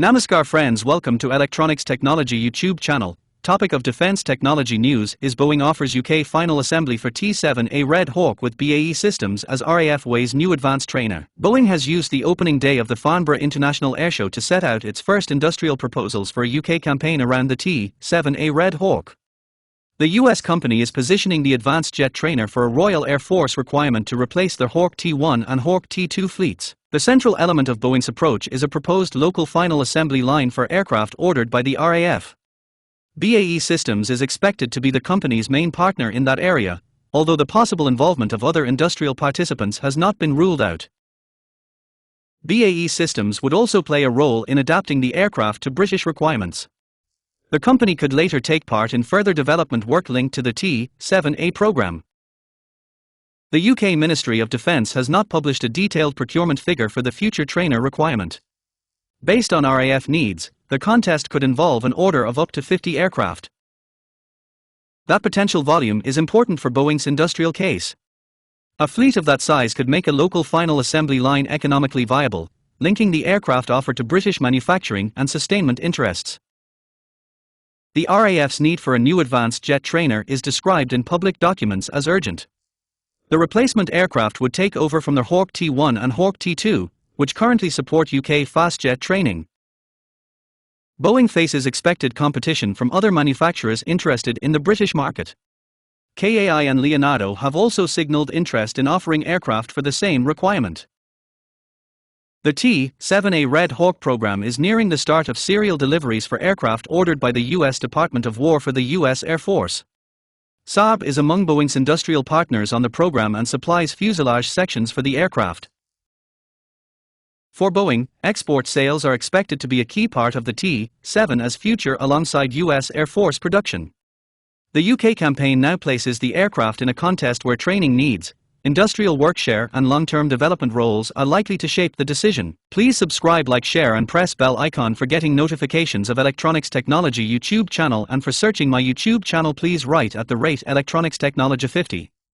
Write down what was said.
Namaskar friends, welcome to Electronics Technology YouTube channel. Topic of defense technology news is Boeing offers UK final assembly for T7A Red Hawk with BAE Systems as RAF weighs new advanced trainer. Boeing has used the opening day of the Farnborough International Airshow to set out its first industrial proposals for a UK campaign around the T7A Red Hawk. The US company is positioning the advanced jet trainer for a Royal Air Force requirement to replace their Hawk T1 and Hawk T2 fleets. The central element of Boeing's approach is a proposed local final assembly line for aircraft ordered by the RAF. BAE Systems is expected to be the company's main partner in that area, although the possible involvement of other industrial participants has not been ruled out. BAE Systems would also play a role in adapting the aircraft to British requirements. The company could later take part in further development work linked to the T7A program. The UK Ministry of Defence has not published a detailed procurement figure for the future trainer requirement. Based on RAF needs, the contest could involve an order of up to 50 aircraft. That potential volume is important for Boeing's industrial case. A fleet of that size could make a local final assembly line economically viable, linking the aircraft offer to British manufacturing and sustainment interests. The RAF's need for a new advanced jet trainer is described in public documents as urgent. The replacement aircraft would take over from their Hawk T1 and Hawk T2, which currently support UK fast jet training. Boeing faces expected competition from other manufacturers interested in the British market. KAI and Leonardo have also signaled interest in offering aircraft for the same requirement. The T7A Red Hawk program is nearing the start of serial deliveries for aircraft ordered by the US Department of War for the US Air Force. Saab is among Boeing's industrial partners on the program and supplies fuselage sections for the aircraft. For Boeing, export sales are expected to be a key part of the T7A's future alongside US Air Force production. The UK campaign now places the aircraft in a contest where training needs, industrial workshare and long-term development roles are likely to shape the decision. Please subscribe, like, share and press bell icon for getting notifications of Electronics Technology YouTube channel, and for searching my YouTube channel please write at @Electronics Technology 50.